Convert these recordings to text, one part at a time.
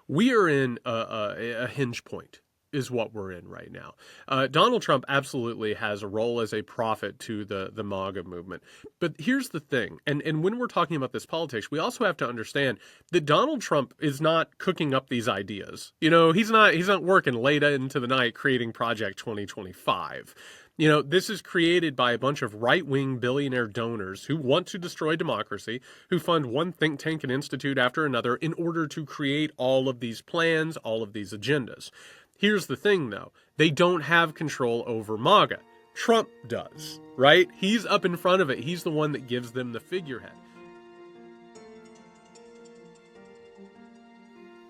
We are in a hinge point is what we're in right now. Donald Trump absolutely has a role as a prophet to the MAGA movement. But here's the thing, and when we're talking about this politics, we also have to understand that Donald Trump is not cooking up these ideas. He's not working late into the night creating Project 2025. This is created by a bunch of right-wing billionaire donors who want to destroy democracy, who fund one think tank and institute after another in order to create all of these plans, all of these agendas. Here's the thing, though. They don't have control over MAGA. Trump does, right? He's up in front of it. He's the one that gives them the figurehead.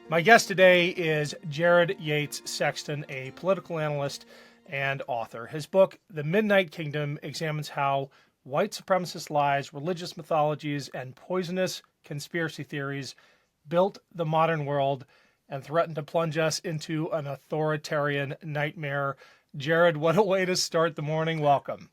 My guest today is Jared Yates Sexton, a political analyst and author. His book, The Midnight Kingdom, examines how white supremacist lies, religious mythologies, and poisonous conspiracy theories built the modern world and threatened to plunge us into an authoritarian nightmare. Jared, what a way to start the morning. Welcome.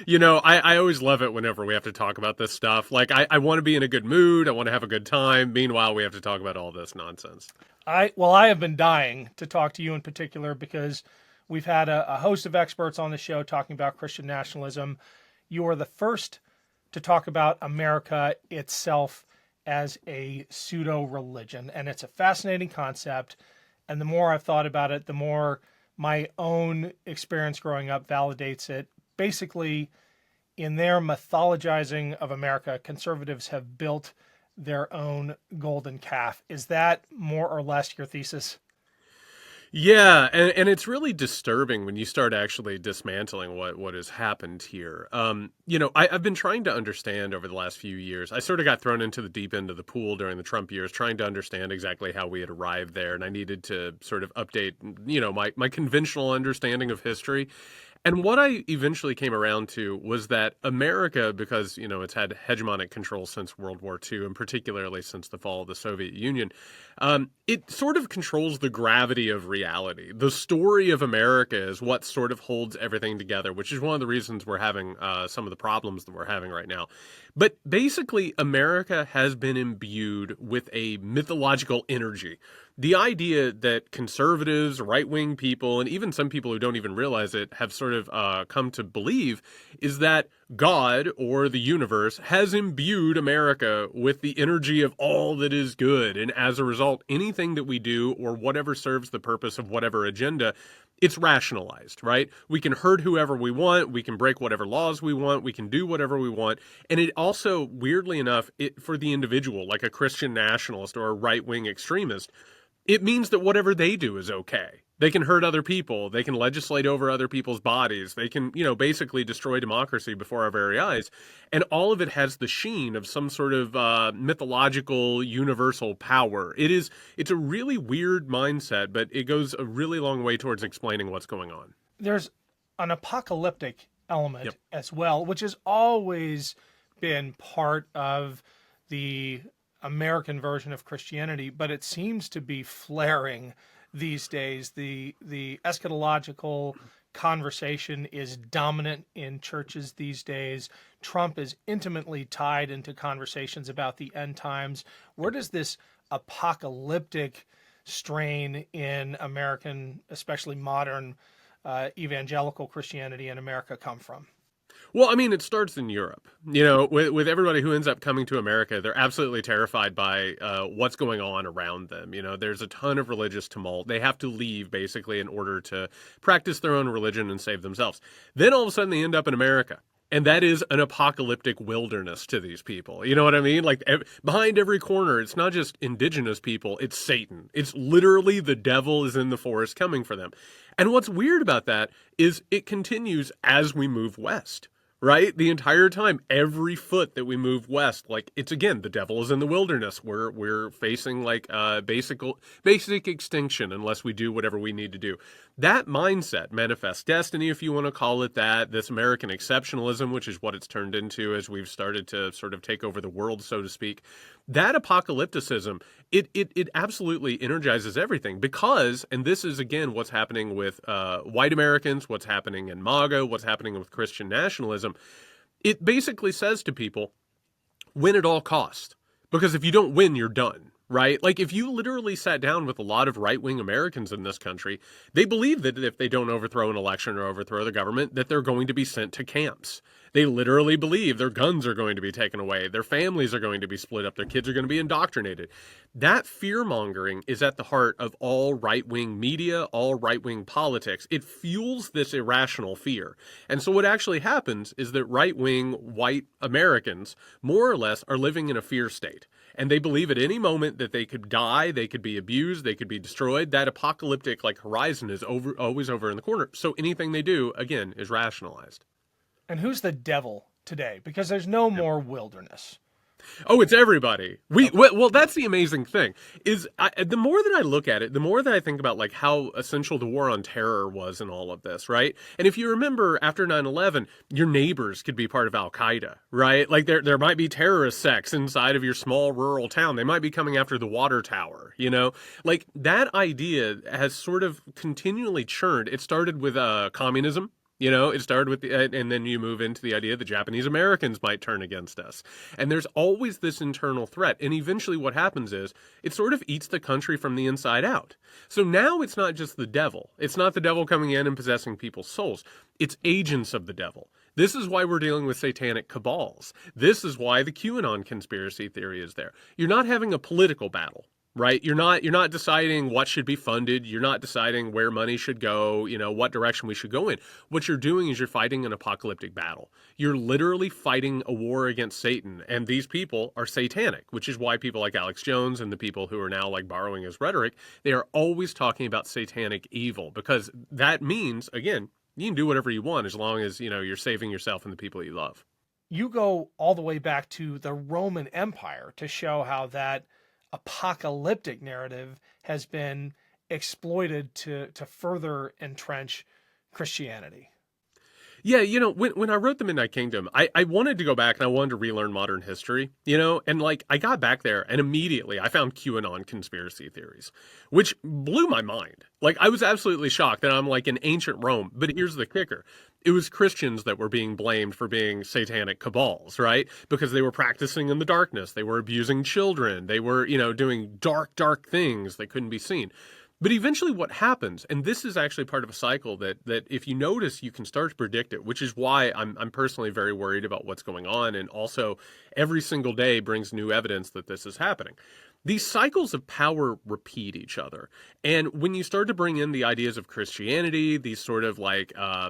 I always love it whenever we have to talk about this stuff. Like, I want to be in a good mood. I want to have a good time. Meanwhile, we have to talk about all this nonsense. I have been dying to talk to you in particular because we've had a host of experts on the show talking about Christian nationalism. You are the first to talk about America itself as a pseudo-religion, and it's a fascinating concept. And the more I've thought about it, the more my own experience growing up validates it. Basically, in their mythologizing of America, conservatives have built their own golden calf. Is that more or less your thesis? Yeah, and it's really disturbing when you start actually dismantling what has happened here. I've been trying to understand over the last few years. I sort of got thrown into the deep end of the pool during the Trump years, trying to understand exactly how we had arrived there, and I needed to sort of update, my conventional understanding of history. And what I eventually came around to was that America, because, it's had hegemonic control since World War II, and particularly since the fall of the Soviet Union, it sort of controls the gravity of reality. The story of America is what sort of holds everything together, which is one of the reasons we're having some of the problems that we're having right now. But basically, America has been imbued with a mythological energy. The idea that conservatives, right-wing people, and even some people who don't even realize it have sort of come to believe is that God or the universe has imbued America with the energy of all that is good. And as a result, anything that we do or whatever serves the purpose of whatever agenda, it's rationalized, right? We can hurt whoever we want. We can break whatever laws we want. We can do whatever we want. And it also, weirdly enough, for the individual, like a Christian nationalist or a right-wing extremist, it means that whatever they do is okay. They can hurt other people. They can legislate over other people's bodies. They can, basically destroy democracy before our very eyes. And all of it has the sheen of some sort of mythological universal power. It's a really weird mindset, but it goes a really long way towards explaining what's going on. There's an apocalyptic element as well, which has always been part of the American version of Christianity, but it seems to be flaring these days. The eschatological conversation is dominant in churches these days. Trump is intimately tied into conversations about the end times. Where does this apocalyptic strain in American, especially modern evangelical Christianity in America come from? Well, I mean, it starts in Europe. With everybody who ends up coming to America, they're absolutely terrified by what's going on around them. There's a ton of religious tumult. They have to leave, basically, in order to practice their own religion and save themselves. Then all of a sudden they end up in America. And that is an apocalyptic wilderness to these people. You know what I mean? Like, behind every corner, it's not just indigenous people, it's Satan. It's literally the devil is in the forest coming for them. And what's weird about that is it continues as we move west. Right? The entire time, every foot that we move west, like, it's again, the devil is in the wilderness. We're facing like basic extinction unless we do whatever we need to do. That mindset, manifest destiny, if you want to call it that, this American exceptionalism, which is what it's turned into as we've started to sort of take over the world, so to speak. That apocalypticism, it absolutely energizes everything because, and this is again what's happening with white Americans, what's happening in MAGA, what's happening with Christian nationalism. It basically says to people, win at all costs. Because if you don't win, you're done. right? Like, if you literally sat down with a lot of right-wing Americans in this country, they believe that if they don't overthrow an election or overthrow the government, that they're going to be sent to camps. They literally believe their guns are going to be taken away, their families are going to be split up, their kids are going to be indoctrinated. That fear-mongering is at the heart of all right-wing media, all right-wing politics. It fuels this irrational fear. And so what actually happens is that right-wing white Americans, more or less, are living in a fear state. And they believe at any moment that they could die, they could be abused, they could be destroyed. That apocalyptic horizon is always over in the corner. So anything they do, again, is rationalized. And who's the devil today? Because there's no more wilderness. Oh, it's everybody. Well, that's the amazing thing is the more that I look at it, the more that I think about how essential the war on terror was in all of this, right? And if you remember after 9/11, your neighbors could be part of Al Qaeda, right? Like there might be terrorist sects inside of your small rural town. They might be coming after the water tower, Like that idea has sort of continually churned. It started with communism. It started with and then you move into the idea that Japanese Americans might turn against us. And there's always this internal threat. And eventually what happens is it sort of eats the country from the inside out. So now it's not just the devil. It's not the devil coming in and possessing people's souls. It's agents of the devil. This is why we're dealing with satanic cabals. This is why the QAnon conspiracy theory is there. You're not having a political battle. Right? You're not deciding what should be funded. You're not deciding where money should go, what direction we should go in. What you're doing is you're fighting an apocalyptic battle. You're literally fighting a war against Satan. And these people are satanic, which is why people like Alex Jones and the people who are now borrowing his rhetoric, they are always talking about satanic evil, because that means, again, you can do whatever you want as long as, you're saving yourself and the people you love. You go all the way back to the Roman Empire to show how that apocalyptic narrative has been exploited to further entrench Christianity. Yeah, when I wrote The Midnight Kingdom, I wanted to go back and I wanted to relearn modern history, and I got back there and immediately I found QAnon conspiracy theories, which blew my mind. I was absolutely shocked that I'm in ancient Rome. But here's the kicker. It was Christians that were being blamed for being satanic cabals, right? Because they were practicing in the darkness. They were abusing children. They were, doing dark, dark things that couldn't be seen. But eventually what happens, and this is actually part of a cycle that if you notice, you can start to predict it, which is why I'm personally very worried about what's going on. And also every single day brings new evidence that this is happening. These cycles of power repeat each other. And when you start to bring in the ideas of Christianity, these sort of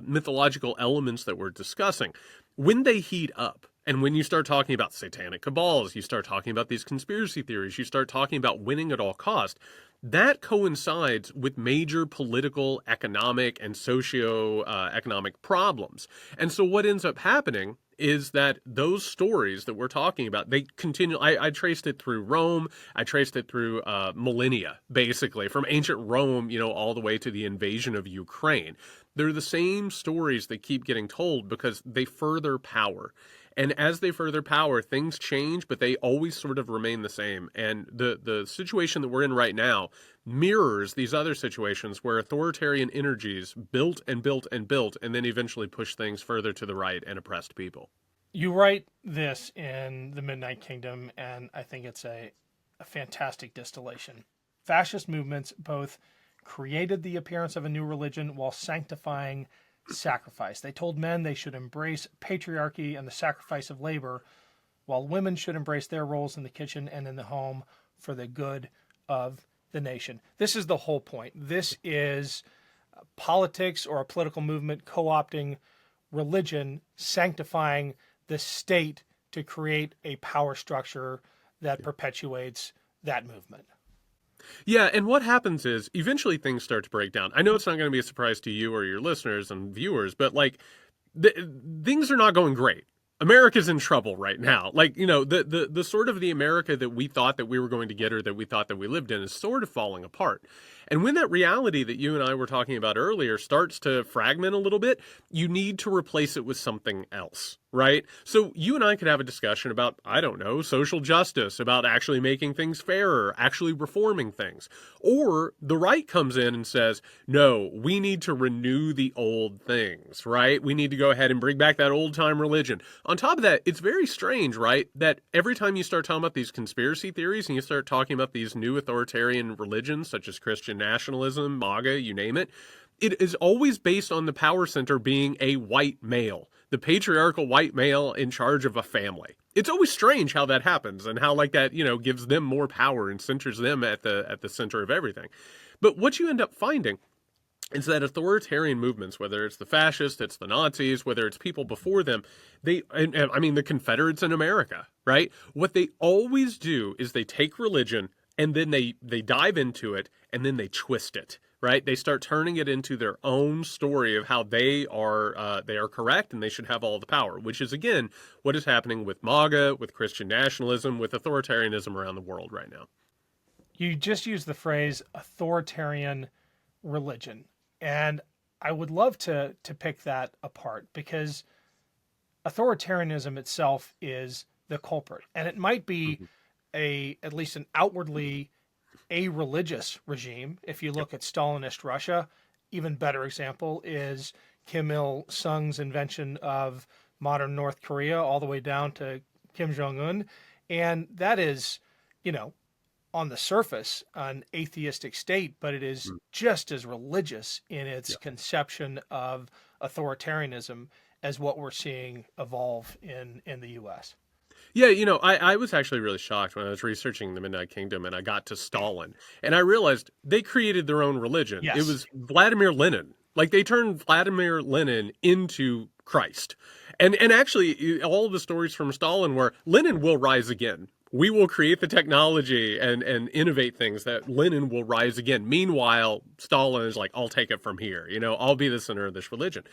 mythological elements that we're discussing, when they heat up, and when you start talking about satanic cabals, you start talking about these conspiracy theories, you start talking about winning at all cost, that coincides with major political, economic, and socio-economic problems. And so what ends up happening is that those stories that we're talking about, they continue. I traced it through Rome. I traced it through millennia, basically, from ancient Rome, all the way to the invasion of Ukraine. They're the same stories that keep getting told because they further power. And as they further power, things change, but they always sort of remain the same. And the situation that we're in right now mirrors these other situations where authoritarian energies built and built and built and then eventually push things further to the right and oppressed people. You write this in The Midnight Kingdom, and I think it's a fantastic distillation. Fascist movements both created the appearance of a new religion while sanctifying sacrifice. They told men they should embrace patriarchy and the sacrifice of labor, while women should embrace their roles in the kitchen and in the home for the good of the nation. This is the whole point. This is politics or a political movement co-opting religion, sanctifying the state to create a power structure that perpetuates that movement. Yeah, and what happens is eventually things start to break down. I know it's not going to be a surprise to you or your listeners and viewers, but things are not going great. America's in trouble right now. The sort of the America that we thought that we were going to get or that we thought that we lived in is sort of falling apart. And when that reality that you and I were talking about earlier starts to fragment a little bit, you need to replace it with something else. right? So you and I could have a discussion about, I don't know, social justice, about actually making things fairer, actually reforming things. Or the right comes in and says, no, we need to renew the old things, right? We need to go ahead and bring back that old time religion. On top of that, it's very strange, right? That every time you start talking about these conspiracy theories and you start talking about these new authoritarian religions, such as Christian nationalism, MAGA, you name it is always based on the power center being a white male, the patriarchal white male in charge of a family. It's always strange how that happens and how like that, gives them more power and centers them at the center of everything. But what you end up finding is that authoritarian movements, whether it's the fascists, it's the Nazis, whether it's people before them, I mean, the Confederates in America, right? What they always do is they take religion and then they dive into it and then they twist it, right? They start turning it into their own story of how they are correct and they should have all the power, which is again what is happening with MAGA, with Christian nationalism, with authoritarianism around the world right now. You just used the phrase authoritarian religion. And I would love to pick that apart because authoritarianism itself is the culprit. And it might be Mm-hmm. at least an outwardly a religious regime. If you Yep. look at Stalinist Russia, even better example is Kim Il Sung's invention of modern North Korea, all the way down to Kim Jong Un, and that is, you know, on the surface an atheistic state, but it is Mm. just as religious in its Yeah. conception of authoritarianism as what we're seeing evolve in the U.S. Yeah, I was actually really shocked when I was researching the Midnight Kingdom and I got to Stalin and I realized they created their own religion. It Yes. was Vladimir Lenin. Like they turned Vladimir Lenin into Christ. And actually all of the stories from Stalin were Lenin will rise again. We will create the technology and innovate things that Lenin will rise again. Meanwhile, Stalin is like, I'll take it from here. I'll be the center of this religion.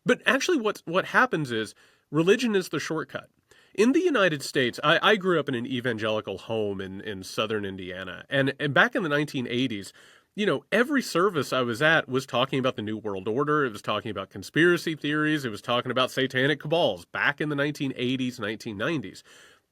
But actually, what happens is religion is the shortcut. In the United States, I grew up in an evangelical home in southern Indiana. And back in the 1980s, every service I was at was talking about the New World Order. It was talking about conspiracy theories. It was talking about satanic cabals back in the 1980s, 1990s.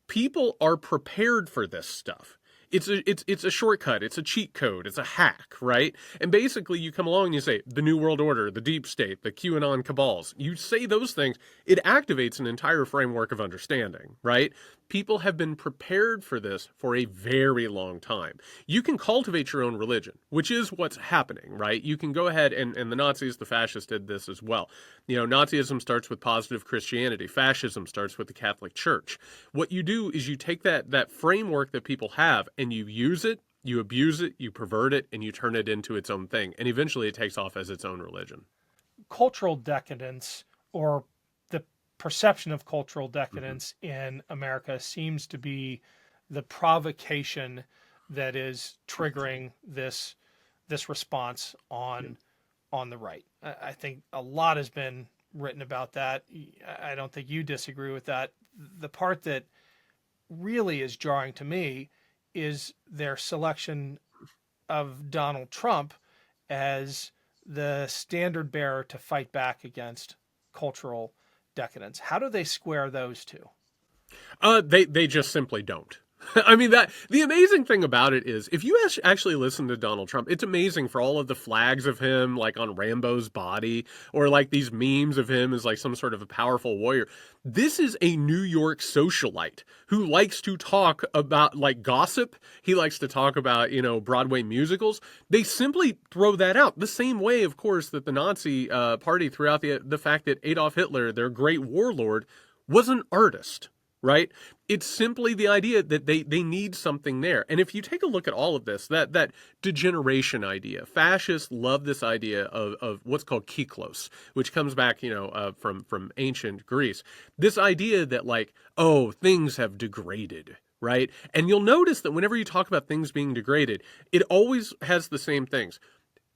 People are prepared for this stuff. It's a shortcut. It's a cheat code. It's a hack, right? And basically, you come along and you say the New World Order, the Deep State, the QAnon cabals. You say those things, it activates an entire framework of understanding, right? People have been prepared for this for a very long time. You can cultivate your own religion, which is what's happening, right? You can go ahead and the Nazis, the fascists did this as well. Nazism starts with positive Christianity. Fascism starts with the Catholic Church. What you do is you take that framework that people have and you use it, you abuse it, you pervert it, and you turn it into its own thing. And eventually it takes off as its own religion. Cultural decadence, or the perception of cultural Mm-hmm. decadence in America, seems to be the provocation that is triggering this response Yeah. on the right. I think a lot has been written about that. I don't think you disagree with that. The part that really is jarring to me is their selection of Donald Trump as the standard bearer to fight back against cultural decadence. How do they square those two? They just simply don't. I mean that the amazing thing about it is if you actually listen to Donald Trump, it's amazing for all of the flags of him like on Rambo's body or like these memes of him as like some sort of a powerful warrior. This is a New York socialite who likes to talk about like gossip. He likes to talk about, Broadway musicals. They simply throw that out. The same way, of course, that the Nazi party threw out the fact that Adolf Hitler, their great warlord, was an artist, right? It's simply the idea that they need something there. And if you take a look at all of this, that degeneration idea, fascists love this idea of what's called kyklos, which comes back, from ancient Greece. This idea that like, oh, things have degraded, right? And you'll notice that whenever you talk about things being degraded, it always has the same things.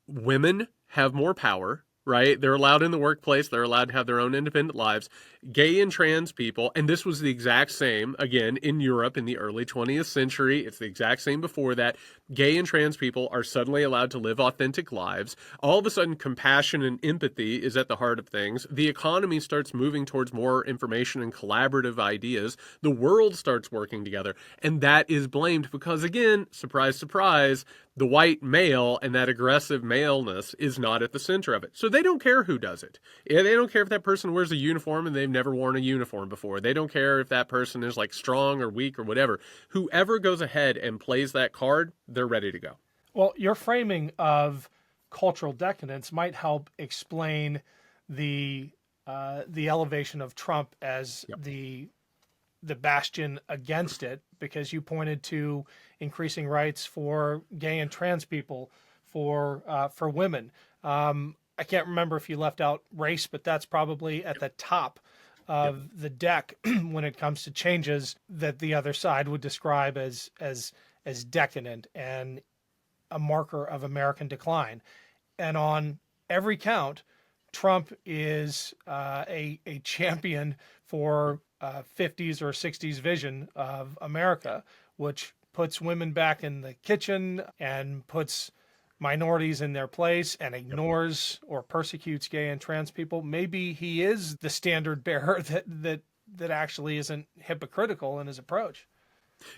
Women have more power. right? They're allowed in the workplace. They're allowed to have their own independent lives. Gay and trans people, and this was the exact same, again, in Europe in the early 20th century. It's the exact same before that. Gay and trans people are suddenly allowed to live authentic lives. All of a sudden, compassion and empathy is at the heart of things. The economy starts moving towards more information and collaborative ideas. The world starts working together. And that is blamed because, again, surprise, surprise, the white male and that aggressive maleness is not at the center of it. So they don't care who does it. They don't care if that person wears a uniform and they've never worn a uniform before. They don't care if that person is like strong or weak or whatever. Whoever goes ahead and plays that card, they're ready to go. Well, your framing of cultural decadence might help explain the elevation of Trump as Yep. the bastion against it, because you pointed to increasing rights for gay and trans people, for women. I can't remember if you left out race, but that's probably at the top Yep. of the deck when it comes to changes that the other side would describe as decadent and a marker of American decline. And on every count, Trump is a champion for 50s or 60s vision of America, which puts women back in the kitchen and puts minorities in their place and Yep. ignores or persecutes gay and trans people. Maybe he is the standard bearer that actually isn't hypocritical in his approach.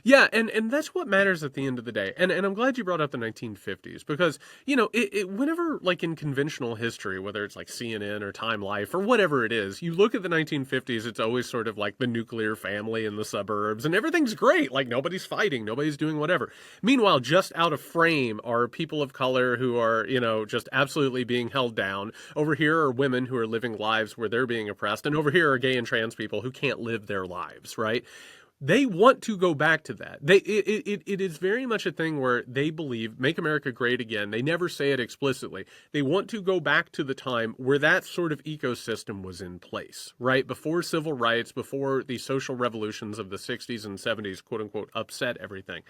Yeah, and that's what matters at the end of the day. And I'm glad you brought up the 1950s because, whenever, like in conventional history, whether it's like CNN or Time Life or whatever it is, you look at the 1950s, it's always sort of like the nuclear family in the suburbs and everything's great. Like nobody's fighting, nobody's doing whatever. Meanwhile, just out of frame are people of color who are, just absolutely being held down. Over here are women who are living lives where they're being oppressed. And over here are gay and trans people who can't live their lives, right? They want to go back to that. It is very much a thing where they believe make America great again. They never say it explicitly. They want to go back to the time where that sort of ecosystem was in place, right? Before civil rights, before the social revolutions of the 60s and 70s, quote unquote, upset everything.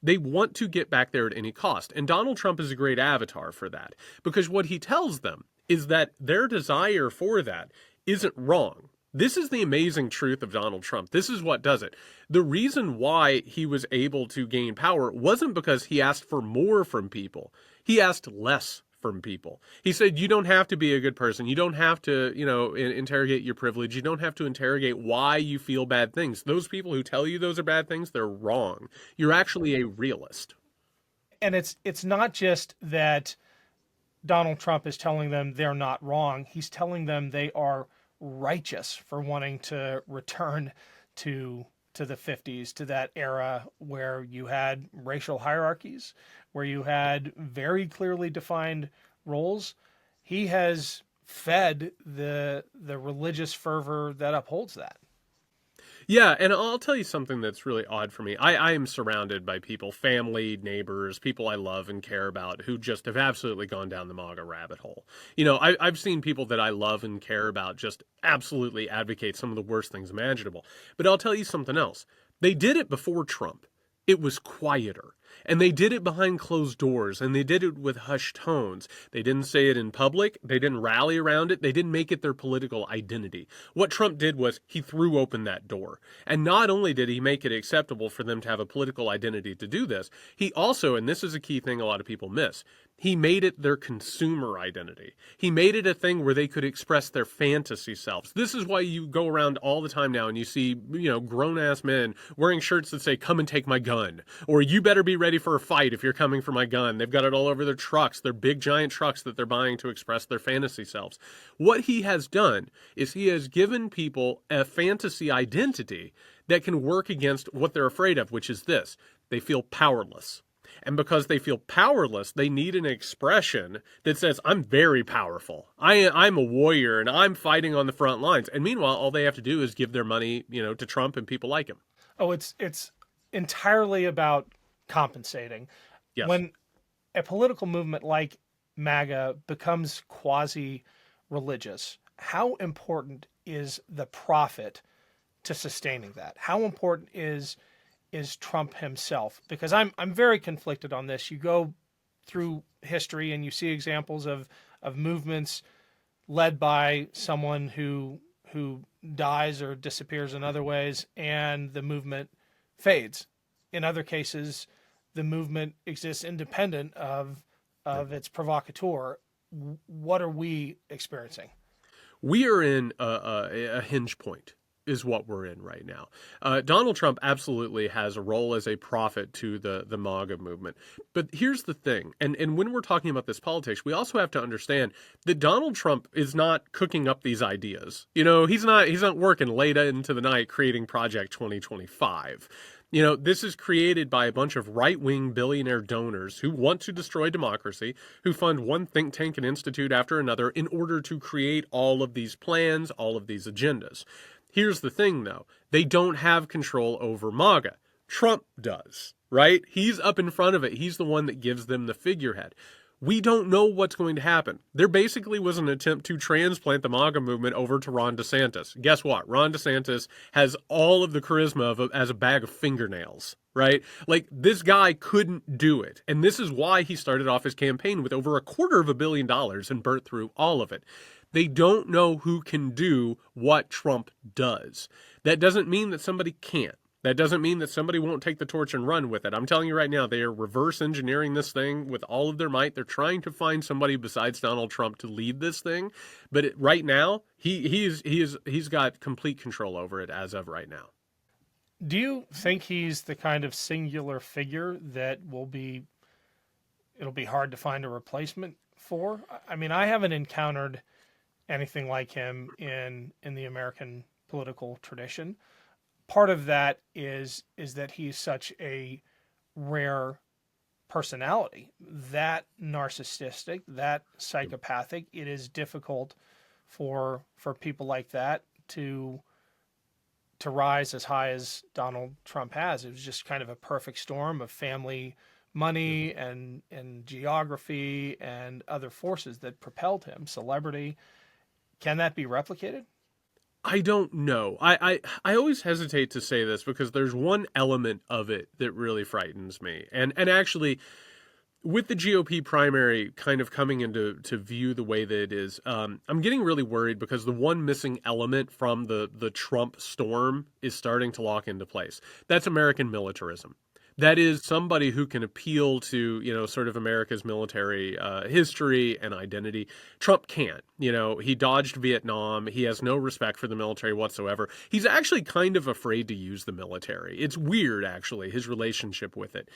They want to get back there at any cost. And Donald Trump is a great avatar for that because what he tells them is that their desire for that isn't wrong. This is the amazing truth of Donald Trump. This is what does it. The reason why he was able to gain power wasn't because he asked for more from people. He asked less from people. He said, you don't have to be a good person. You don't have to, interrogate your privilege. You don't have to interrogate why you feel bad things. Those people who tell you those are bad things, they're wrong. You're actually a realist. And it's not just that Donald Trump is telling them they're not wrong. He's telling them they are righteous for wanting to return to the 50s, to that era where you had racial hierarchies, where you had very clearly defined roles. He has fed the religious fervor that upholds that. Yeah, and I'll tell you something that's really odd for me. I am surrounded by people, family, neighbors, people I love and care about who just have absolutely gone down the MAGA rabbit hole. I've seen people that I love and care about just absolutely advocate some of the worst things imaginable. But I'll tell you something else. They did it before Trump. It was quieter. And they did it behind closed doors, and they did it with hushed tones. They didn't say it in public. They didn't rally around it. They didn't make it their political identity. What Trump did was he threw open that door. And not only did he make it acceptable for them to have a political identity to do this, he also, and this is a key thing a lot of people miss, he made it their consumer identity. He made it a thing where they could express their fantasy selves. This is why you go around all the time now and you see, grown-ass men wearing shirts that say, come and take my gun. Or you better be ready for a fight if you're coming for my gun. They've got it all over their trucks, their big giant trucks that they're buying to express their fantasy selves. What he has done is he has given people a fantasy identity that can work against what they're afraid of, which is this. They feel powerless. And because they feel powerless, they need an expression that says, I'm very powerful. I'm a warrior and I'm fighting on the front lines. And meanwhile, all they have to do is give their money, to Trump and people like him. Oh, it's entirely about compensating. Yes. When a political movement like MAGA becomes quasi religious, how important is the profit to sustaining that? How important is Trump himself? Because I'm very conflicted on this. You go through history and you see examples of movements led by someone who dies or disappears in other ways, and the movement fades. In other cases, the movement exists independent of its provocateur. What are we experiencing? We are in a hinge point is what we're in right now. Donald Trump absolutely has a role as a prophet to the MAGA movement. But here's the thing, and when we're talking about this politics, we also have to understand that Donald Trump is not cooking up these ideas. He's not working late into the night creating Project 2025. This is created by a bunch of right-wing billionaire donors who want to destroy democracy, who fund one think tank and institute after another in order to create all of these plans, all of these agendas. Here's the thing, though. They don't have control over MAGA. Trump does, right? He's up in front of it. He's the one that gives them the figurehead. We don't know what's going to happen. There basically was an attempt to transplant the MAGA movement over to Ron DeSantis. Guess what? Ron DeSantis has all of the charisma as a bag of fingernails, right? Like, this guy couldn't do it. And this is why he started off his campaign with over $250 million and burnt through all of it. They don't know who can do what Trump does. That doesn't mean that somebody can't. That doesn't mean that somebody won't take the torch and run with it. I'm telling you right now, they are reverse engineering this thing with all of their might. They're trying to find somebody besides Donald Trump to lead this thing. But right now, he's got complete control over it as of right now. Do you think he's the kind of singular figure that it'll be hard to find a replacement for? I mean, I haven't encountered anything like him in the American political tradition. Part of that is that he's such a rare personality, that narcissistic, that psychopathic. It is difficult for people like that to rise as high as Donald Trump has. It was just kind of a perfect storm of family, money, and geography and other forces that propelled him. Celebrity. Can that be replicated? I don't know. I always hesitate to say this because there's one element of it that really frightens me. And actually, with the GOP primary kind of coming into view the way that it is, I'm getting really worried because the one missing element from the Trump storm is starting to lock into place. That's American militarism. That is somebody who can appeal to, sort of America's military history and identity. Trump can't. He dodged Vietnam. He has no respect for the military whatsoever. He's actually kind of afraid to use the military. It's weird, actually, his relationship with it.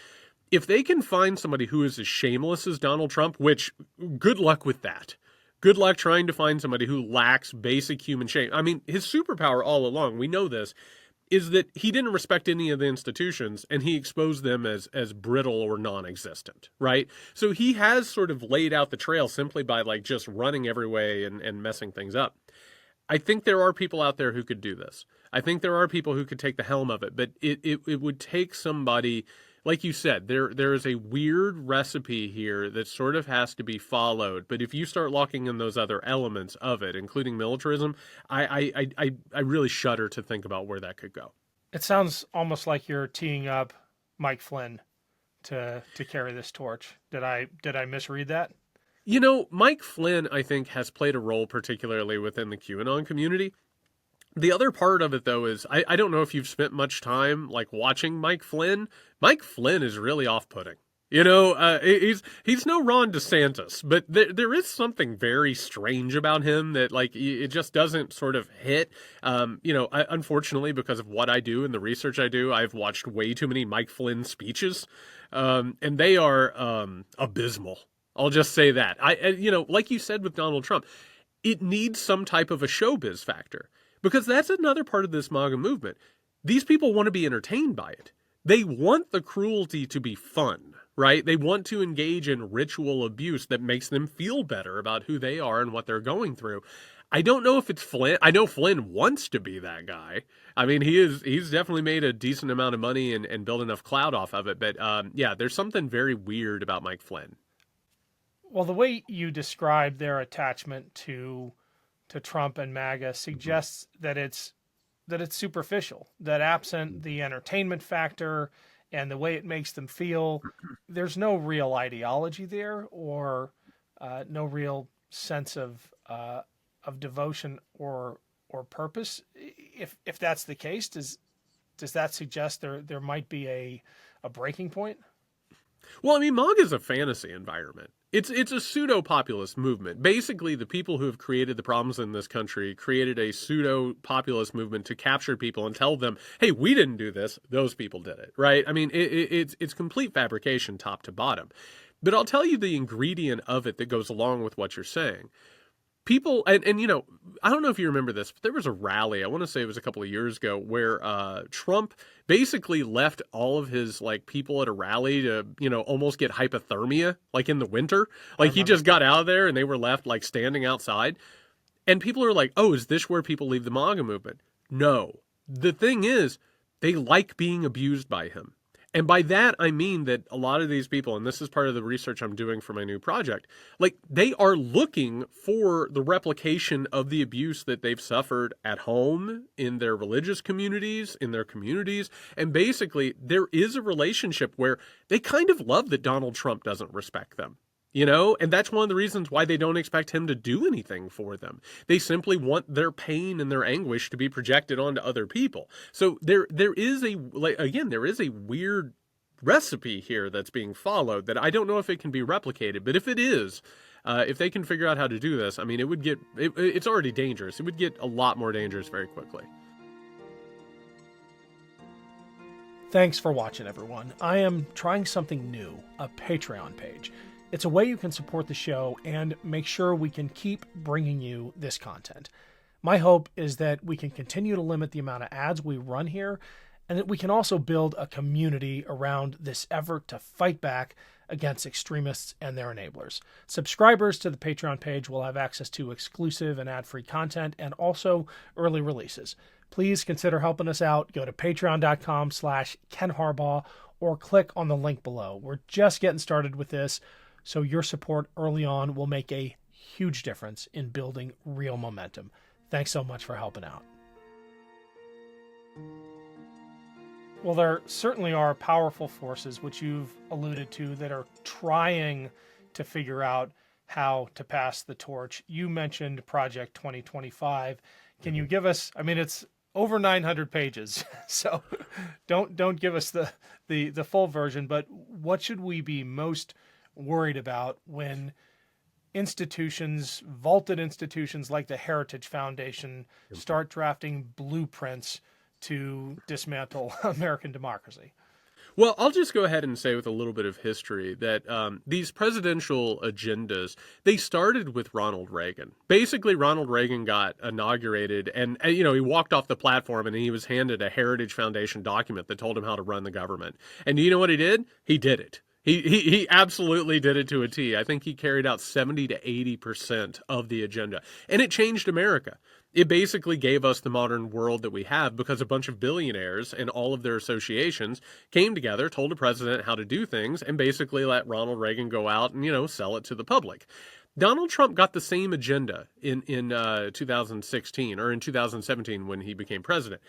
If they can find somebody who is as shameless as Donald Trump, which good luck with that. Good luck trying to find somebody who lacks basic human shame. I mean, his superpower all along, we know this, is that he didn't respect any of the institutions and he exposed them as brittle or non-existent, right? So he has sort of laid out the trail simply by like just running every way and messing things up. I think there are people out there who could do this. I think there are people who could take the helm of it, but it would take somebody, like you said, there is a weird recipe here that sort of has to be followed. But if you start locking in those other elements of it, including militarism, I really shudder to think about where that could go. It sounds almost like you're teeing up Mike Flynn to carry this torch. Did I misread that? Mike Flynn, I think, has played a role particularly within the QAnon community. The other part of it, though, is I don't know if you've spent much time like watching Mike Flynn. Mike Flynn is really off-putting. He's no Ron DeSantis, but there is something very strange about him that like it just doesn't sort of hit. Unfortunately, because of what I do and the research I do, I've watched way too many Mike Flynn speeches, and they are abysmal. I'll just say that. Like you said with Donald Trump, it needs some type of a showbiz factor. Because that's another part of this MAGA movement. These people want to be entertained by it. They want the cruelty to be fun, right? They want to engage in ritual abuse that makes them feel better about who they are and what they're going through. I don't know if it's Flynn. I know Flynn wants to be that guy. I mean, he's definitely made a decent amount of money and built enough clout off of it. But yeah, there's something very weird about Mike Flynn. Well, the way you describe their attachment to Trump and MAGA suggests that it's superficial, that absent the entertainment factor and the way it makes them feel, there's no real ideology there or no real sense of of devotion or purpose. If that's the case, does that suggest there might be a breaking point? Well, I mean, MAGA is a fantasy environment. It's a pseudo-populist movement. Basically, the people who have created the problems in this country created a pseudo-populist movement to capture people and tell them, hey, we didn't do this, those people did it, right? I mean, it's complete fabrication top to bottom. But I'll tell you the ingredient of it that goes along with what you're saying. People, and you know, I don't know if you remember this, but there was a rally, I want to say it was a couple of years ago, where Trump basically left all of his like people at a rally to, you know, almost get hypothermia, like in the winter. Like he just got out of there and they were left like standing outside. And people are like, oh, is this where people leave the MAGA movement? No. The thing is, they like being abused by him. And by that, I mean that a lot of these people, and this is part of the research I'm doing for my new project, like they are looking for the replication of the abuse that they've suffered at home, in their religious communities, in their communities. And basically, there is a relationship where they kind of love that Donald Trump doesn't respect them. You know, and that's one of the reasons why they don't expect him to do anything for them. They simply want their pain and their anguish to be projected onto other people. So there is a, like, again, there is a weird recipe here that's being followed that I don't know if it can be replicated. But if it is, if they can figure out how to do this, I mean, it would get, it's already dangerous. It would get a lot more dangerous very quickly. Thanks for watching, everyone. I am trying something new, a Patreon page. It's a way you can support the show and make sure we can keep bringing you this content. My hope is that we can continue to limit the amount of ads we run here, and that we can also build a community around this effort to fight back against extremists and their enablers. Subscribers to the Patreon page will have access to exclusive and ad-free content and also early releases. Please consider helping us out. Go to patreon.com/Ken Harbaugh or click on the link below. We're just getting started with this, so your support early on will make a huge difference in building real momentum. Thanks so much for helping out. Well, there certainly are powerful forces, which you've alluded to, that are trying to figure out how to pass the torch. You mentioned Project 2025. Can you give us, I mean, it's over 900 pages, so don't give us the full version, but what should we be most worried about when institutions, vaulted institutions like the Heritage Foundation, start drafting blueprints to dismantle American democracy? Well, I'll just go ahead and say with a little bit of history that these presidential agendas, they started with Ronald Reagan. Basically, Ronald Reagan got inaugurated and, you know, he walked off the platform and he was handed a Heritage Foundation document that told him how to run the government. And do you know what he did? He did it. He absolutely did it to a T. I think he carried out 70 to 80% of the agenda. And it changed America. It basically gave us the modern world that we have because a bunch of billionaires and all of their associations came together, told the president how to do things, and basically let Ronald Reagan go out and, you know, sell it to the public. Donald Trump got the same agenda in 2016 or in 2017 when he became president.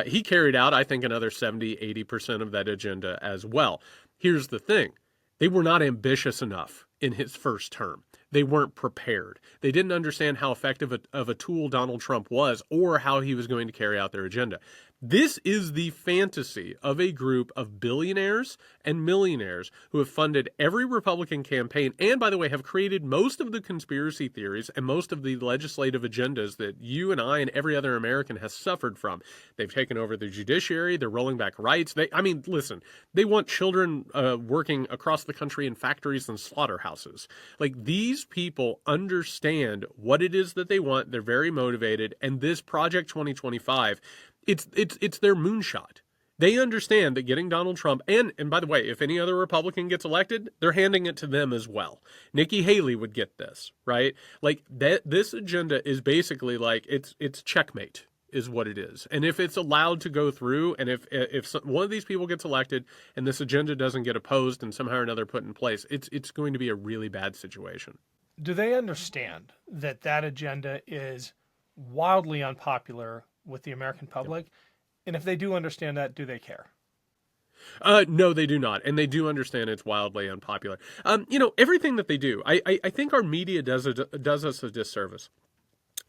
He carried out, I think, another 70, 80% of that agenda as well. Here's the thing. They were not ambitious enough in his first term. They weren't prepared. They didn't understand how effective of a tool Donald Trump was or how he was going to carry out their agenda. This is the fantasy of a group of billionaires and millionaires who have funded every Republican campaign and, by the way, have created most of the conspiracy theories and most of the legislative agendas that you and I and every other American has suffered from. They've taken over the judiciary. They're rolling back rights. Listen, they want children working across the country in factories and slaughterhouses. Like, these people understand what it is that they want. They're very motivated. And this Project 2025, it's their moonshot. They understand that getting Donald Trump, and by the way, if any other Republican gets elected, they're handing it to them as well. Nikki Haley would get this, right? Like, this agenda is basically like, it's checkmate is what it is. And if it's allowed to go through, and if one of these people gets elected and this agenda doesn't get opposed and somehow or another put in place, it's going to be a really bad situation. Do they understand that that agenda is wildly unpopular with the American public? Yep. And if they do understand that, do they care? No, they do not. And they do understand it's wildly unpopular. Everything that they do, I think our media does us a disservice.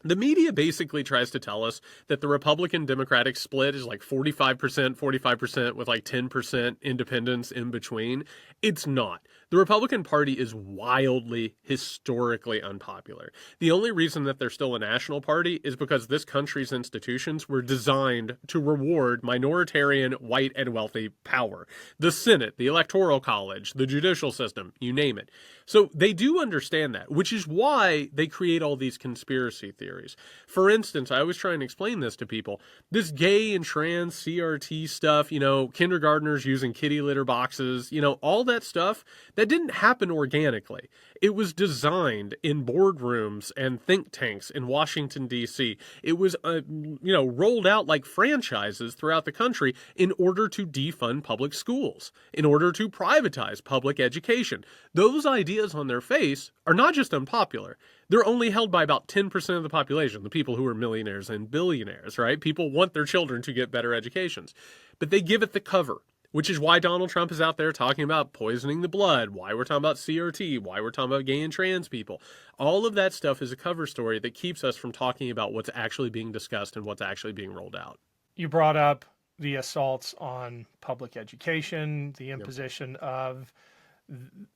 The media basically tries to tell us that the Republican Democratic split is like 45% with like 10% independents in between. It's not. The Republican Party is wildly, historically unpopular. The only reason that they're still a national party is because this country's institutions were designed to reward minoritarian, white, and wealthy power. The Senate, the Electoral College, the judicial system, you name it. So they do understand that, which is why they create all these conspiracy theories. For instance, I always try and explain this to people. This gay and trans CRT stuff, kindergartners using kitty litter boxes, all that stuff, that didn't happen organically. It was designed in boardrooms and think tanks in Washington, D.C. It was, rolled out like franchises throughout the country in order to defund public schools, in order to privatize public education. Those ideas on their face are not just unpopular. They're only held by about 10% of the population, the people who are millionaires and billionaires, right? People want their children to get better educations. But they give it the cover, which is why Donald Trump is out there talking about poisoning the blood, why we're talking about CRT, why we're talking about gay and trans people. All of that stuff is a cover story that keeps us from talking about what's actually being discussed and what's actually being rolled out. You brought up the assaults on public education, the imposition of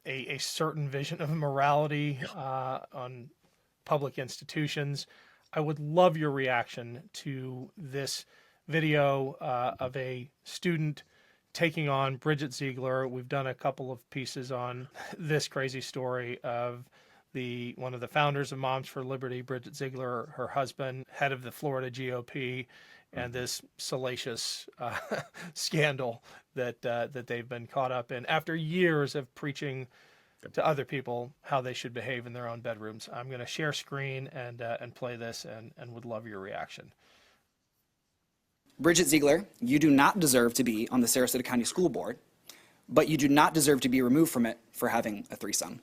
a certain vision of morality on public institutions. I would love your reaction to this video of a student taking on Bridget Ziegler. We've done a couple of pieces on this crazy story of one of the founders of Moms for Liberty, Bridget Ziegler, her husband, head of the Florida GOP, and this salacious scandal that they've been caught up in after years of preaching to other people how they should behave in their own bedrooms. I'm going to share screen and play this and would love your reaction. Bridget Ziegler, you do not deserve to be on the Sarasota County School Board, but you do not deserve to be removed from it for having a threesome.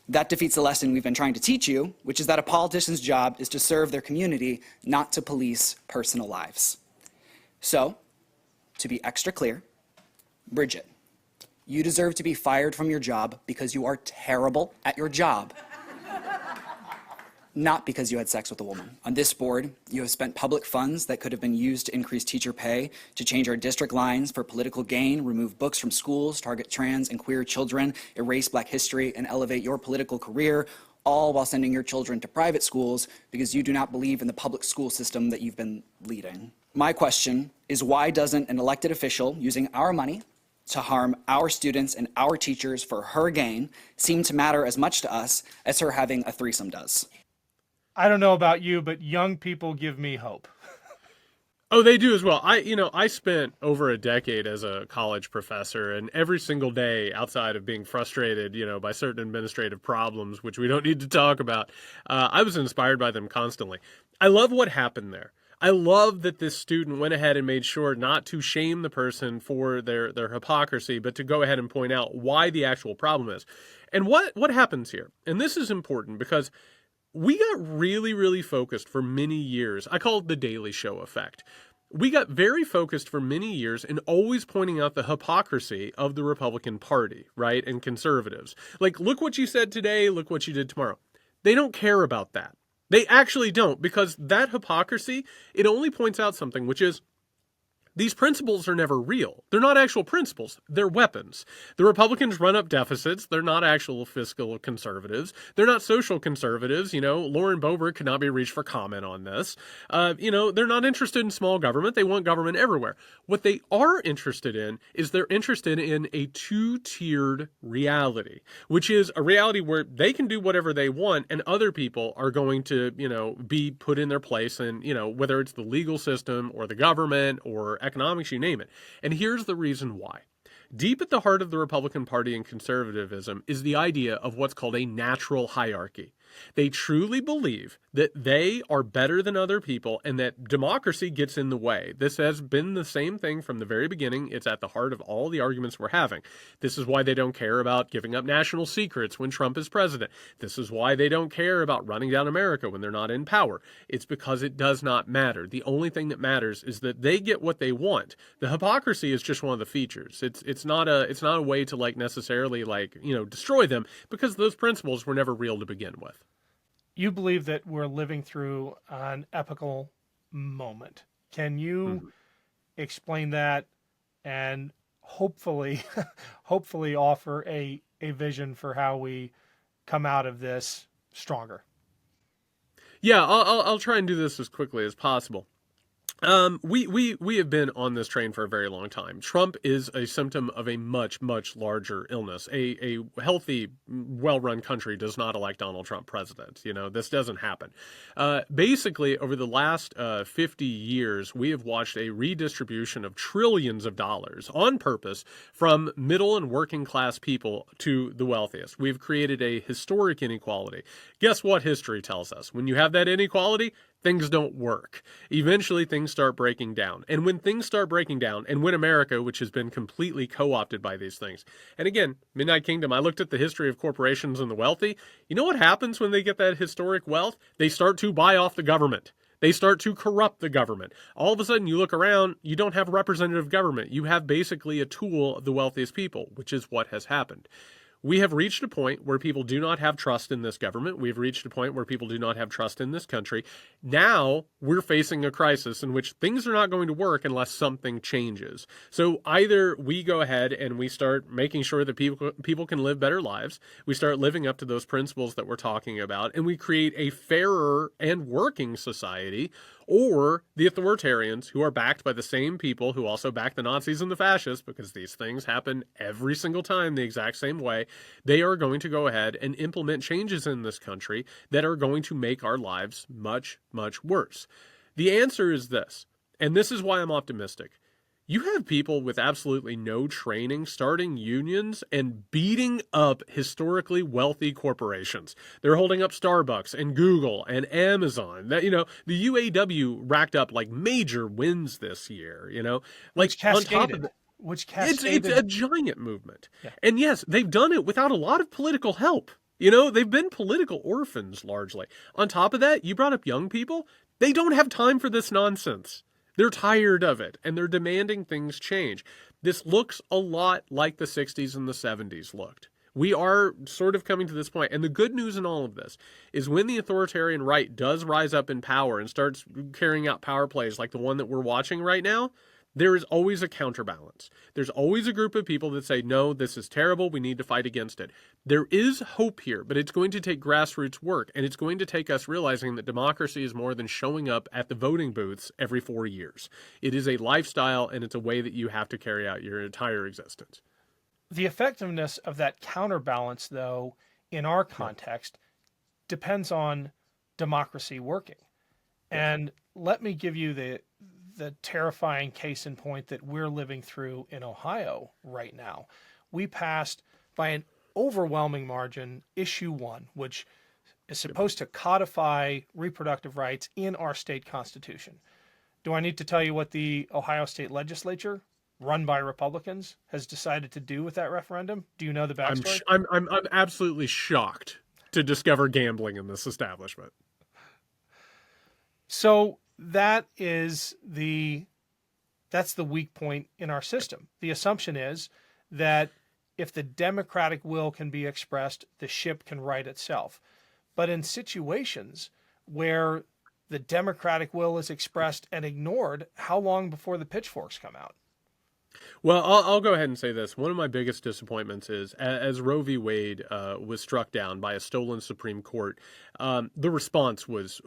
That defeats the lesson we've been trying to teach you, which is that a politician's job is to serve their community, not to police personal lives. So, to be extra clear, Bridget, you deserve to be fired from your job because you are terrible at your job, not because you had sex with a woman. On this board, you have spent public funds that could have been used to increase teacher pay, to change our district lines for political gain, remove books from schools, target trans and queer children, erase Black history, and elevate your political career, all while sending your children to private schools because you do not believe in the public school system that you've been leading. My question is, why doesn't an elected official using our money to harm our students and our teachers for her gain seem to matter as much to us as her having a threesome does? I don't know about you, but young people give me hope. Oh, they do as well. I spent over a decade as a college professor, and every single day outside of being frustrated, by certain administrative problems, which we don't need to talk about, I was inspired by them constantly. I love what happened there. I love that this student went ahead and made sure not to shame the person for their hypocrisy, but to go ahead and point out why the actual problem is. And what happens here, and this is important because we got really, really focused for many years. I call it the Daily Show effect. We got very focused for many years in always pointing out the hypocrisy of the Republican Party, right, and conservatives. Like, look what you said today, look what you did tomorrow. They don't care about that. They actually don't, because that hypocrisy, it only points out something, which is these principles are never real. They're not actual principles. They're weapons. The Republicans run up deficits. They're not actual fiscal conservatives. They're not social conservatives. Lauren Boebert could not be reached for comment on this. They're not interested in small government. They want government everywhere. What they are interested in is they're interested in a two-tiered reality, which is a reality where they can do whatever they want and other people are going to, be put in their place, and, whether it's the legal system or the government or economics, you name it. And here's the reason why. Deep at the heart of the Republican Party and conservatism is the idea of what's called a natural hierarchy. They truly believe that they are better than other people and that democracy gets in the way. This has been the same thing from the very beginning. It's at the heart of all the arguments we're having. This is why they don't care about giving up national secrets when Trump is president. This is why they don't care about running down America when they're not in power. It's because it does not matter. The only thing that matters is that they get what they want. The hypocrisy is just one of the features. It's not a way to necessarily destroy them, because those principles were never real to begin with. You believe that we're living through an epical moment. Can you Mhm. explain that and hopefully hopefully offer a vision for how we come out of this stronger? Yeah, I'll try and do this as quickly as possible. We have been on this train for a very long time. Trump is a symptom of a much, much larger illness. A healthy, well-run country does not elect Donald Trump president. You know, this doesn't happen. Basically, over the last 50 years, we have watched a redistribution of trillions of dollars on purpose from middle and working class people to the wealthiest. We've created a historic inequality. Guess what history tells us? When you have that inequality, things don't work. Eventually, things start breaking down. And when things start breaking down, and when America, which has been completely co opted by these things, and again, Midnight Kingdom, I looked at the history of corporations and the wealthy. You know what happens when they get that historic wealth? They start to buy off the government. They start to corrupt the government. All of a sudden, you look around, you don't have representative government. You have basically a tool of the wealthiest people, which is what has happened. We have reached a point where people do not have trust in this government. We've reached a point where people do not have trust in this country. Now we're facing a crisis in which things are not going to work unless something changes. So either we go ahead and we start making sure that people can live better lives, we start living up to those principles that we're talking about, and we create a fairer and working society, or the authoritarians, who are backed by the same people who also back the Nazis and the fascists, because these things happen every single time the exact same way, they are going to go ahead and implement changes in this country that are going to make our lives much, much worse. The answer is this, and this is why I'm optimistic. You have people with absolutely no training starting unions and beating up historically wealthy corporations. They're holding up Starbucks and Google and Amazon. That, you know, the UAW racked up like major wins this year, you know. Like Which on top of cascaded, that, which it's a cascaded. giant movement. Yeah. And yes, they've done it without a lot of political help. You know, they've been political orphans largely. On top of that, you brought up young people. They don't have time for this nonsense. They're tired of it, and they're demanding things change. This looks a lot like the 60s and the 70s looked. We are sort of coming to this point. And the good news in all of this is when the authoritarian right does rise up in power and starts carrying out power plays like the one that we're watching right now, there is always a counterbalance. There's always a group of people that say, no, this is terrible. We need to fight against it. There is hope here, but it's going to take grassroots work, and it's going to take us realizing that democracy is more than showing up at the voting booths every 4 years. It is a lifestyle, and it's a way that you have to carry out your entire existence. The effectiveness of that counterbalance, though, in our Yeah. context, depends on democracy working. And let me give you the terrifying case in point that we're living through in Ohio right now. We passed by an overwhelming margin issue 1, which is supposed to codify reproductive rights in our state constitution. Do I need to tell you what the Ohio State Legislature, run by Republicans, has decided to do with that referendum? Do you know the backstory? I'm absolutely shocked to discover gambling in this establishment. So that's the weak point in our system. The assumption is that if the democratic will can be expressed, the ship can right itself. But in situations where the democratic will is expressed and ignored, how long before the pitchforks come out? Well, I'll go ahead and say this. One of my biggest disappointments is as Roe v. Wade was struck down by a stolen Supreme Court, the response was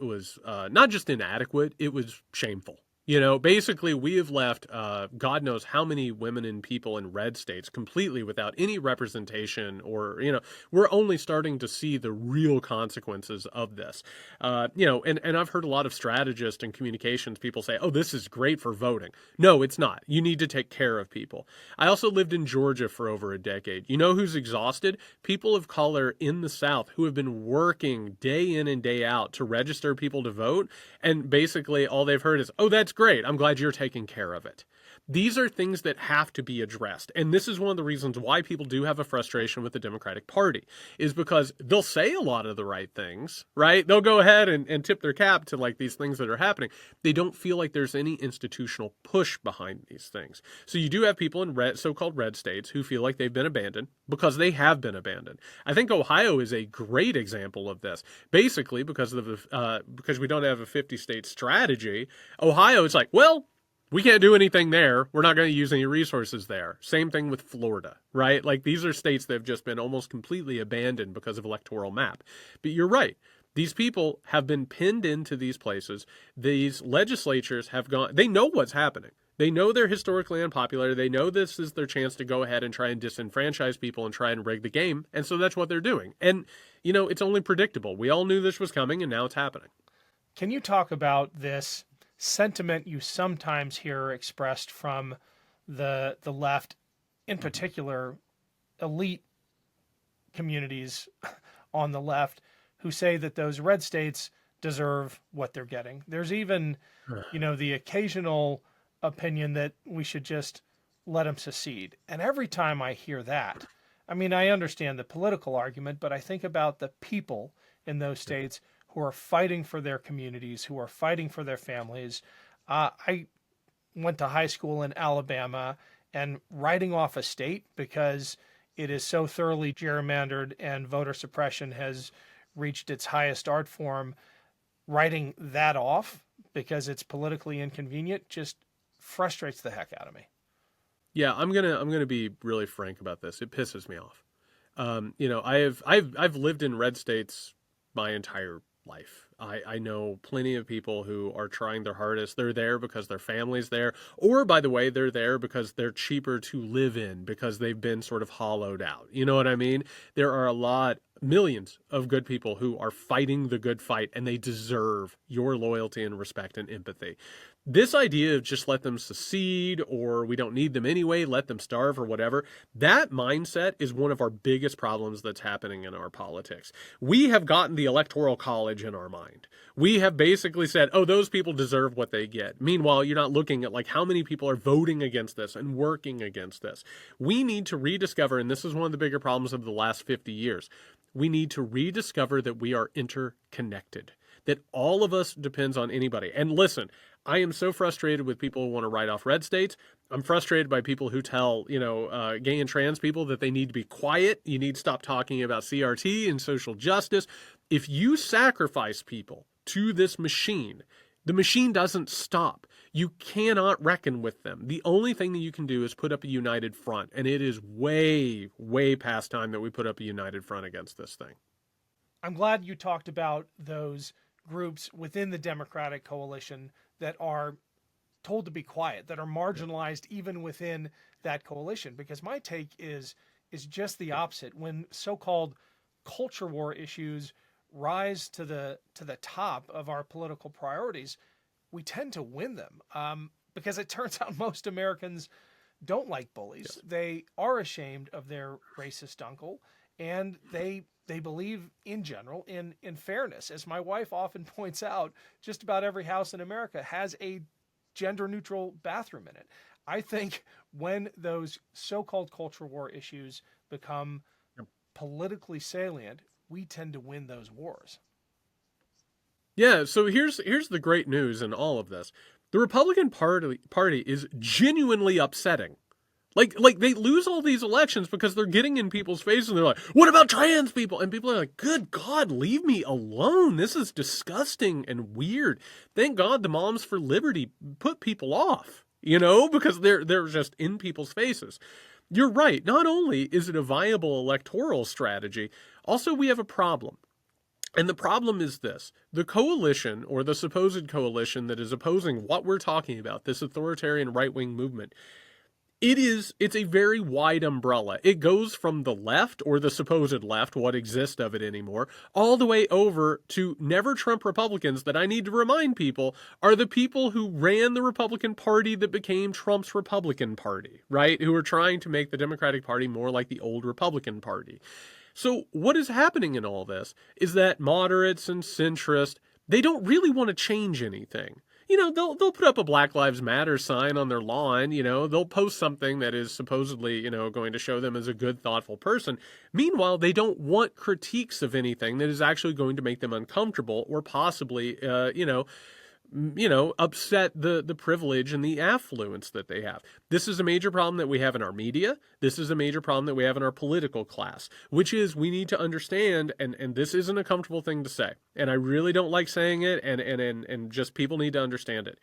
not just inadequate, it was shameful. You know, basically, we have left God knows how many women and people in red states completely without any representation, or, you know, we're only starting to see the real consequences of this. You know, and I've heard a lot of strategists and communications people say, oh, this is great for voting. No, it's not. You need to take care of people. I also lived in Georgia for over a decade. You know who's exhausted? People of color in the South who have been working day in and day out to register people to vote. And basically all they've heard is, oh, that's great. I'm glad you're taking care of it. These are things that have to be addressed. And this is one of the reasons why people do have a frustration with the Democratic Party, is because they'll say a lot of the right things, right? They'll go ahead and tip their cap to like these things that are happening. They don't feel like there's any institutional push behind these things. So you do have people in so-called red states who feel like they've been abandoned because they have been abandoned. I think Ohio is a great example of this. Basically, because we don't have a 50-state strategy, Ohio is like, well, we can't do anything there. We're not going to use any resources there. Same thing with Florida, right? Like these are states that have just been almost completely abandoned because of electoral map. But you're right. These people have been pinned into these places. These legislatures have gone, they know what's happening. They know they're historically unpopular. They know this is their chance to go ahead and try and disenfranchise people and try and rig the game. And so that's what they're doing. And, you know, it's only predictable. We all knew this was coming and now it's happening. Can you talk about this sentiment you sometimes hear expressed from the left, in particular elite communities on the left, who say that those red states deserve what they're getting? There's even, you know, the occasional opinion that we should just let them secede. And every time I hear that, I mean, I understand the political argument, but I think about the people in those states who are fighting for their communities, who are fighting for their families. I went to high school in Alabama, and writing off a state because it is so thoroughly gerrymandered and voter suppression has reached its highest art form, writing that off because it's politically inconvenient just frustrates the heck out of me. Yeah, I'm gonna be really frank about this. It pisses me off. You know, I've lived in red states my entire life. I know plenty of people who are trying their hardest. They're there because their family's there, or by the way, they're there because they're cheaper to live in because they've been sort of hollowed out. You know what I mean? There are millions of good people who are fighting the good fight, and they deserve your loyalty and respect and empathy. This idea of just let them secede or we don't need them anyway, let them starve or whatever, that mindset is one of our biggest problems that's happening in our politics. We have gotten the Electoral College in our mind. We have basically said, oh, those people deserve what they get. Meanwhile, you're not looking at like how many people are voting against this and working against this. We need to rediscover, and this is one of the bigger problems of the last 50 years, we need to rediscover that we are interconnected, that all of us depends on anybody. And listen, I am so frustrated with people who want to write off red states. I'm frustrated by people who tell, gay and trans people that they need to be quiet. You need to stop talking about CRT and social justice. If you sacrifice people to this machine, the machine doesn't stop. You cannot reckon with them. The only thing that you can do is put up a united front. And it is way, way past time that we put up a united front against this thing. I'm glad you talked about those groups within the Democratic coalition that are told to be quiet, that are marginalized even within that coalition. Because my take is just the opposite. When so-called culture war issues rise to the top of our political priorities, we tend to win them because it turns out most Americans don't like bullies. Yes. They are ashamed of their racist uncle, and they believe in general in fairness. As my wife often points out, just about every house in America has a gender-neutral bathroom in it. I think when those so-called culture war issues become politically salient, we tend to win those wars. Yeah, so here's the great news in all of this. The Republican Party is genuinely upsetting. Like they lose all these elections because they're getting in people's faces and they're like, what about trans people? And people are like, good God, leave me alone. This is disgusting and weird. Thank God the Moms for Liberty put people off, because they're just in people's faces. You're right. Not only is it a viable electoral strategy, also we have a problem. And the problem is this: the coalition, or the supposed coalition that is opposing what we're talking about, this authoritarian right-wing movement, it's a very wide umbrella. It goes from the left, or the supposed left, what exists of it anymore, all the way over to never Trump Republicans that I need to remind people are the people who ran the Republican Party that became Trump's Republican Party, right? Who are trying to make the Democratic Party more like the old Republican Party. So what is happening in all this is that moderates and centrists, they don't really want to change anything. they'll put up a Black Lives Matter sign on their lawn. They'll post something that is supposedly, going to show them as a good, thoughtful person. Meanwhile, they don't want critiques of anything that is actually going to make them uncomfortable or possibly, upset the privilege and the affluence that they have. This is a major problem that we have in our media. This is a major problem that we have in our political class, which is we need to understand, and this isn't a comfortable thing to say, and I really don't like saying it, and just people need to understand it.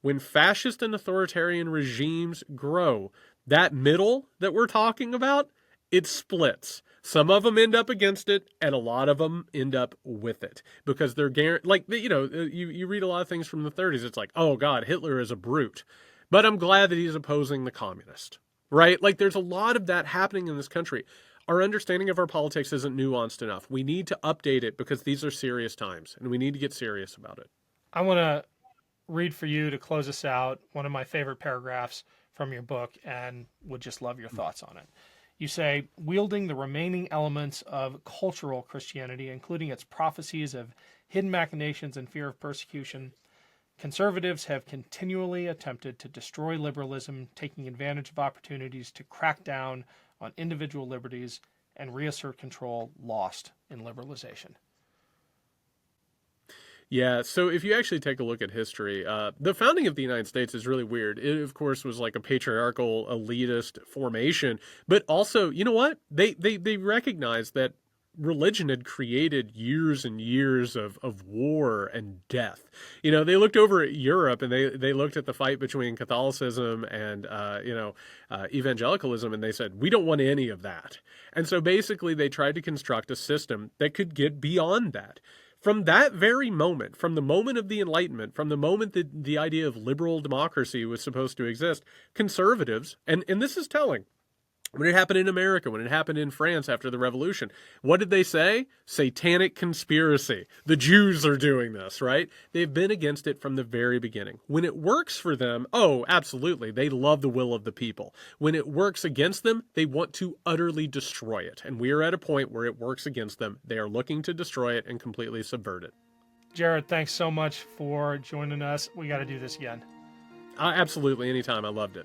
When fascist and authoritarian regimes grow, that middle that we're talking about, it splits. Some of them end up against it, and a lot of them end up with it because they're you read a lot of things from the 30s. It's like, oh God, Hitler is a brute, but I'm glad that he's opposing the communist, right? Like there's a lot of that happening in this country. Our understanding of our politics isn't nuanced enough. We need to update it because these are serious times, and we need to get serious about it. I want to read for you to close us out one of my favorite paragraphs from your book, and would just love your thoughts on it. You say, wielding the remaining elements of cultural Christianity, including its prophecies of hidden machinations and fear of persecution, conservatives have continually attempted to destroy liberalism, taking advantage of opportunities to crack down on individual liberties and reassert control lost in liberalization. Yeah, so if you actually take a look at history, the founding of the United States is really weird. It, of course, was like a patriarchal, elitist formation, but also, you know what? They recognized that religion had created years and years of war and death. They looked over at Europe and they looked at the fight between Catholicism and, evangelicalism, and they said, we don't want any of that. And so basically they tried to construct a system that could get beyond that. From that very moment, from the moment of the Enlightenment, from the moment that the idea of liberal democracy was supposed to exist, conservatives, and this is telling, when it happened in America, when it happened in France after the Revolution, what did they say? Satanic conspiracy. The Jews are doing this, right? They've been against it from the very beginning. When it works for them, oh, absolutely, they love the will of the people. When it works against them, they want to utterly destroy it. And we are at a point where it works against them. They are looking to destroy it and completely subvert it. Jared, thanks so much for joining us. We got to do this again. Absolutely, anytime. I loved it.